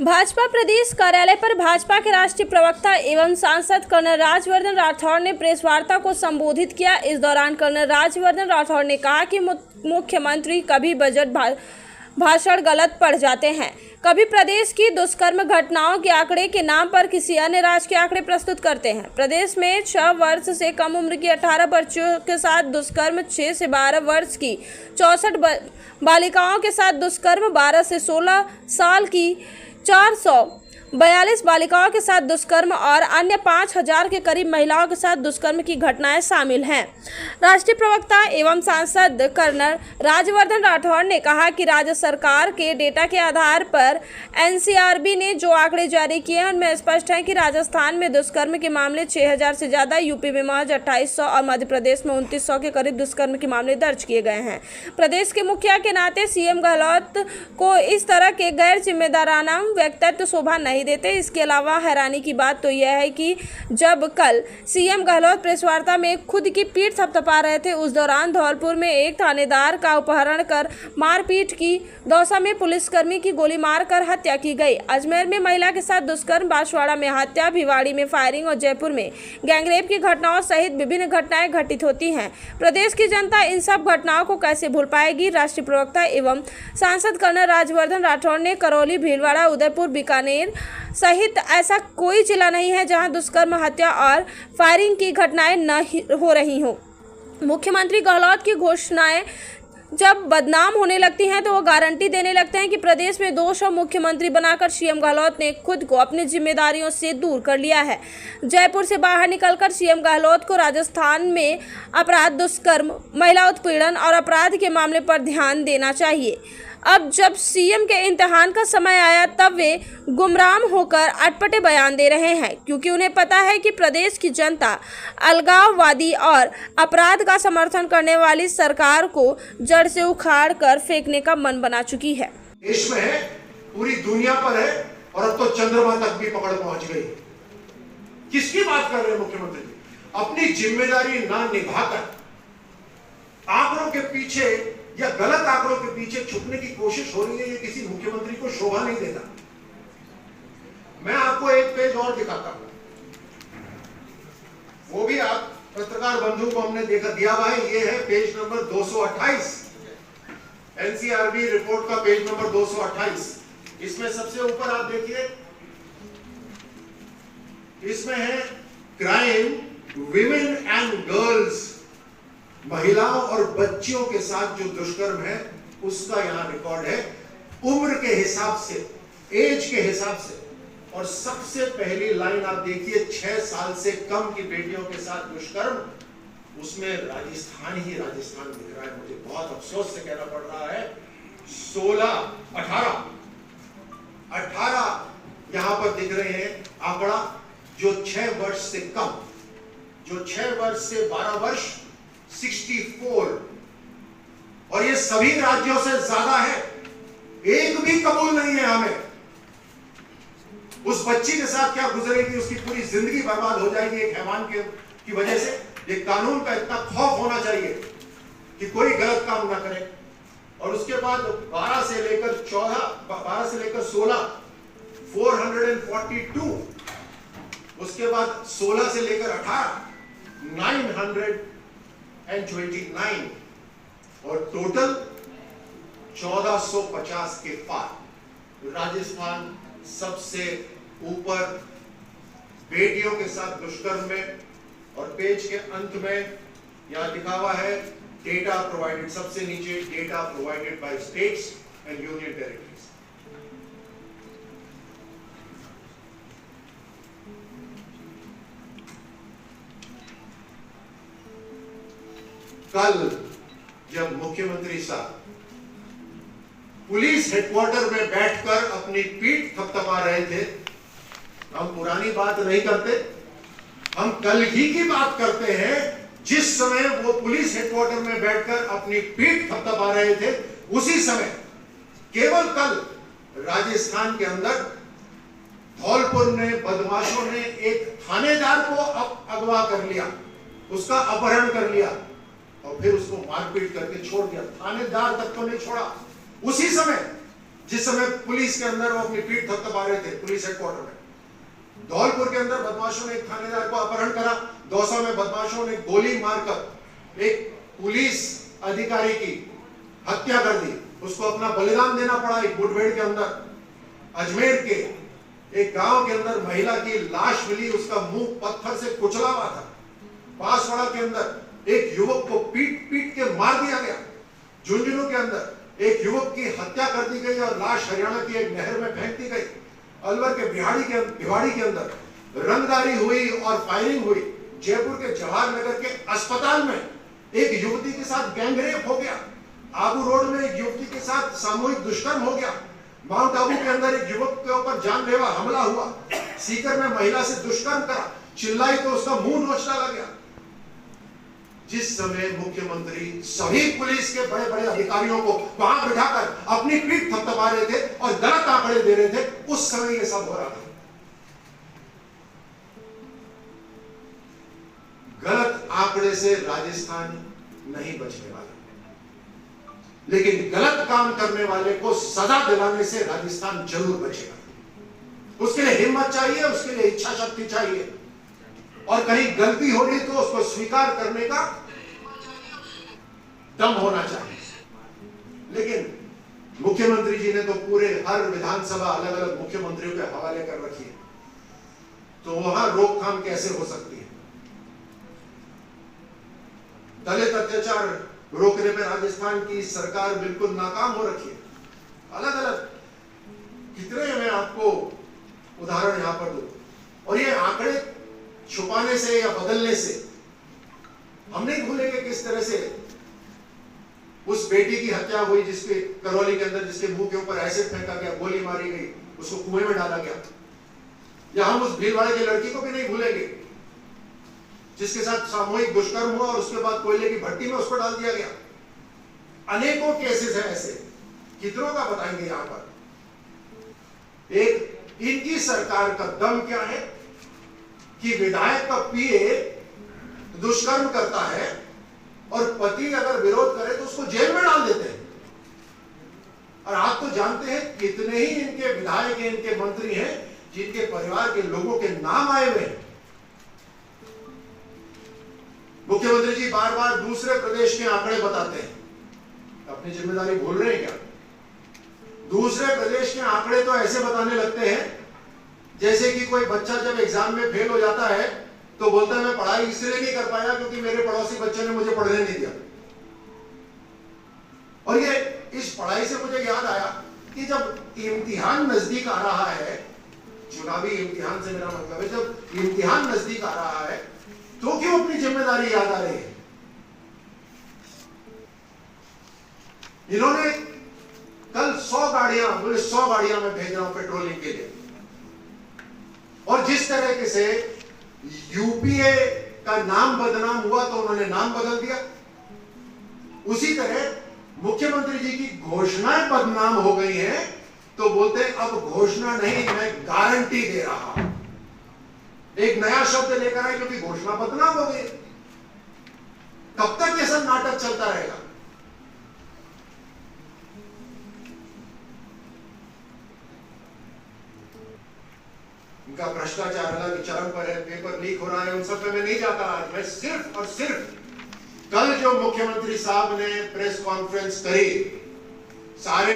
भाजपा प्रदेश कार्यालय पर भाजपा के राष्ट्रीय प्रवक्ता एवं सांसद कर्नल राज्यवर्धन राठौड़ ने प्रेस वार्ता को संबोधित किया। इस दौरान कर्नल राज्यवर्धन राठौड़ ने कहा कि मुख्यमंत्री कभी बजट भाषण गलत पढ़ जाते हैं, कभी प्रदेश की दुष्कर्म घटनाओं के आंकड़े के नाम पर किसी अन्य राज्य के आंकड़े प्रस्तुत करते हैं। प्रदेश में 6 वर्ष से कम उम्र की 18 बच्चों के साथ दुष्कर्म, 6 से 12 वर्ष की 64 बालिकाओं के साथ दुष्कर्म, 12 से 16 साल की 442 बालिकाओं के साथ दुष्कर्म और अन्य 5000 के करीब महिलाओं के साथ दुष्कर्म की घटनाएं शामिल हैं। राष्ट्रीय प्रवक्ता एवं सांसद कर्नल राज्यवर्धन राठौड़ ने कहा कि राज्य सरकार के डेटा के आधार पर एनसीआरबी ने जो आंकड़े जारी किए हैं उनमें स्पष्ट है कि राजस्थान में दुष्कर्म के मामले 6000 से ज़्यादा, यूपी में महज 2800 और मध्य प्रदेश में 2900 के करीब दुष्कर्म के मामले दर्ज किए गए हैं। प्रदेश के मुखिया के नाते सीएम गहलोत को इस तरह के गैर जिम्मेदाराना व्यक्तित्व शोभा नहीं देते। इसके अलावा हैरानी की बात तो यह है कि जब कल सीएम गहलोत प्रेस वार्ता में खुद की पीठ थपथपा रहे थे, उस दौरान धौलपुर में एक थानेदार का अपहरण कर मारपीट की, दौसा में पुलिसकर्मी की गोली मारकर हत्या की गई, अजमेर में महिला के साथ दुष्कर्म, बांसवाड़ा में हत्या, भिवाड़ी में फायरिंग और जयपुर में गैंगरेप की घटनाओं सहित विभिन्न घटनाएं घटित होती हैं। प्रदेश की जनता इन सब घटनाओं को कैसे भूल पाएगी। राष्ट्रीय प्रवक्ता एवं सांसद कर्नल राज्यवर्धन राठौड़ ने करौली, भीलवाड़ा, उदयपुर, बीकानेर सहित ऐसा कोई जिला नहीं है जहां दुष्कर्म, हत्या और फायरिंग की घटनाएं न हो रही हों। मुख्यमंत्री गहलोत की घोषणाएं जब बदनाम होने लगती हैं तो वो गारंटी देने लगते हैं कि प्रदेश में दोष और मुख्यमंत्री बनाकर सीएम गहलोत ने खुद को अपनी जिम्मेदारियों से दूर कर लिया है। जयपुर से बाहर निकलकर सीएम गहलोत को राजस्थान में अपराध, दुष्कर्म, महिला उत्पीड़न और अपराध के मामले पर ध्यान देना चाहिए। अब जब सीएम के इम्तिहान का समय आया तब वे गुमराम होकर अटपटे बयान दे रहे हैं, क्योंकि उन्हें पता है कि प्रदेश की जनता अलगाववादी और अपराध का समर्थन करने वाली सरकार को जड़ से उखाड़ कर फेंकने का मन बना चुकी है। देश में है, पूरी दुनिया पर है और अब तो चंद्रमा तक भी पकड़ पहुंच गई। किसकी बात कर रहे हैं मुख्यमंत्री जी? अपनी जिम्मेदारी ना निभाकर आंकड़ों के पीछे या गलत आंकड़ों के पीछे छुपने की कोशिश हो रही है। ये किसी मुख्यमंत्री को शोभा नहीं देता। मैं आपको एक पेज और दिखाता हूं, वो भी आप पत्रकार बंधु को हमने दिया हुआ है। ये है पेज नंबर 228, एनसीआरबी रिपोर्ट का पेज नंबर 228। इसमें सबसे ऊपर आप देखिए, इसमें है क्राइम, विमेन एंड गर्ल्स, महिलाओं और बच्चियों के साथ जो दुष्कर्म है उसका यहां रिकॉर्ड है, उम्र के हिसाब से, एज के हिसाब से। और सबसे पहली लाइन आप देखिए, 6 साल से कम की बेटियों के साथ दुष्कर्म, उसमें राजस्थान ही राजस्थान दिख रहा है। मुझे बहुत अफसोस से कहना पड़ रहा है। 16, 18 यहां पर दिख रहे हैं आंकड़ा, जो 6 वर्ष से कम, जो 6 वर्ष से 12 वर्ष 64, और ये सभी राज्यों से ज्यादा है। एक भी कबूल नहीं है हमें। उस बच्ची के साथ क्या गुजरेगी, उसकी पूरी जिंदगी बर्बाद हो जाएगी एक हैवान की वजह से। ये कानून का इतना खौफ होना चाहिए कि कोई गलत काम ना करे। और उसके बाद 12 से लेकर 16 442, उसके बाद 16 से लेकर 18 929, और टोटल 1450 के पार। राजस्थान सबसे ऊपर बेटियों के साथ दुष्कर्म में। और पेज के अंत में यहां लिखा हुआ है डेटा प्रोवाइडेड, सबसे नीचे data provided by states and union territories. कल जब मुख्यमंत्री साहब पुलिस हेडक्वार्टर में बैठकर अपनी पीठ थपथपा रहे थे, हम पुरानी बात नहीं करते, हम कल ही की बात करते हैं। जिस समय वो पुलिस हेडक्वार्टर में बैठकर अपनी पीठ थपथपा रहे थे, उसी समय केवल कल राजस्थान के अंदर धौलपुर ने बदमाशों ने एक थानेदार को अगवा कर लिया, उसका अपहरण कर लिया और फिर उसको मारपीट करके छोड़ दिया। थानेदार तक तो नहीं छोड़ा। उसी समय जिस समय पुलिस के अंदर वो अपनी पीठ थपथपा रहे थे पुलिस हेडक्वार्टर में। धौलपुर के अंदर बदमाशों ने एक थानेदार को अपहरण करा। दौसा में बदमाशों ने गोली मारकर एक पुलिस अधिकारी की हत्या कर दी, उसको अपना बलिदान देना पड़ा एक मुठभेड़ के अंदर। अजमेर के एक गांव के अंदर महिला की लाश मिली, उसका मुंह पत्थर से कुचला हुआ था। बांसवाड़ा के अंदर एक युवक को पीट पीट के मार दिया गया। झुंझुनू के अंदर एक युवक की हत्या कर दी गई और लाश हरियाणा की एक नहर में फेंक दी गई। अलवर के भिवाड़ी के अंदर रंगदारी हुई और फायरिंग हुई। जयपुर के जवाहर नगर के अस्पताल में एक युवती के साथ गैंगरेप हो गया। आबू रोड में एक युवती के साथ सामूहिक दुष्कर्म हो गया। माउंट आबू के अंदर एक युवक के ऊपर जानलेवा हमला हुआ। सीकर में महिला से दुष्कर्म करा, चिल्लाई तो उसका मुंह नोच डाला गया। जिस समय मुख्यमंत्री सभी पुलिस के बड़े बड़े अधिकारियों को वहां बिठाकर अपनी पीठ थपथपा रहे थे और गलत आंकड़े दे रहे थे, उस समय ये सब हो रहा था। गलत आंकड़े से राजस्थान नहीं बचने वाला, लेकिन गलत काम करने वाले को सजा दिलाने से राजस्थान जरूर बचेगा। उसके लिए हिम्मत चाहिए, उसके लिए इच्छा शक्ति चाहिए, और कहीं गलती हो रही तो उसको स्वीकार करने का दम होना चाहिए। लेकिन मुख्यमंत्री जी ने तो पूरे हर विधानसभा अलग अलग मुख्यमंत्रियों के हवाले कर रखी है, तो वहां रोकथाम कैसे हो सकती है? दलित अत्याचार रोकने में राजस्थान की सरकार बिल्कुल नाकाम हो रखी है। अलग अलग कितने मैं आपको उदाहरण यहां पर दूं, और ये आंकड़े छुपाने से या बदलने से हम नहीं भूलेंगे किस तरह से उस बेटी की हत्या हुई जिसके करौली के अंदर, जिसके मुंह के ऊपर एसिड फेंका गया, गोली मारी गई, उसको कुएं में डाला गया। या हम उस भीलवाड़े की लड़की को भी नहीं भूलेंगे जिसके साथ सामूहिक दुष्कर्म हुआ और उसके बाद कोयले की भट्टी में उसको डाल दिया गया। अनेकों केसेस हैं ऐसे, कितनों का बताएंगे यहां पर। एक इनकी सरकार का दम क्या है कि विधायक का पीए दुष्कर्म करता है और पति अगर विरोध करे तो उसको जेल में डाल देते हैं। और आप तो जानते हैं कितने ही इनके विधायक हैं, इनके मंत्री हैं जिनके परिवार के लोगों के नाम आए हुए हैं। मुख्यमंत्री जी बार बार दूसरे प्रदेश के आंकड़े बताते हैं, अपनी जिम्मेदारी भूल रहे हैं क्या? दूसरे प्रदेश के आंकड़े तो ऐसे बताने लगते हैं जैसे कि कोई बच्चा जब एग्जाम में फेल हो जाता है तो बोलता है मैं पढ़ाई इसलिए नहीं कर पाया क्योंकि मेरे पड़ोसी बच्चे ने मुझे पढ़ने नहीं दिया। और ये इस पढ़ाई से मुझे याद आया कि जब इम्तिहान नजदीक आ रहा है, चुनावी इम्तिहान से मेरा मतलब है, जब इम्तिहान नजदीक आ रहा है तो क्यों अपनी जिम्मेदारी याद आ रही है? इन्होंने कल 100 गाड़ियां, बोले 100 गाड़ियां मैं भेज रहा हूं पेट्रोलिंग के लिए, और जिस तरीके से यूपीए का नाम बदनाम हुआ तो उन्होंने नाम बदल दिया, उसी तरह मुख्यमंत्री जी की घोषणाएं बदनाम हो गई हैं तो बोलते हैं अब घोषणा नहीं, मैं गारंटी दे रहा हूं। एक नया शब्द लेकर आए क्योंकि घोषणा बदनाम हो गई। कब तक ये सब नाटक चलता रहेगा? इनका भ्रष्टाचार अलग चरम पर है, पेपर लीक हो रहा है, उन सब पे मैं नहीं जाता। आज मैं सिर्फ और सिर्फ कल जो मुख्यमंत्री साहब ने प्रेस कॉन्फ्रेंस करी, सारे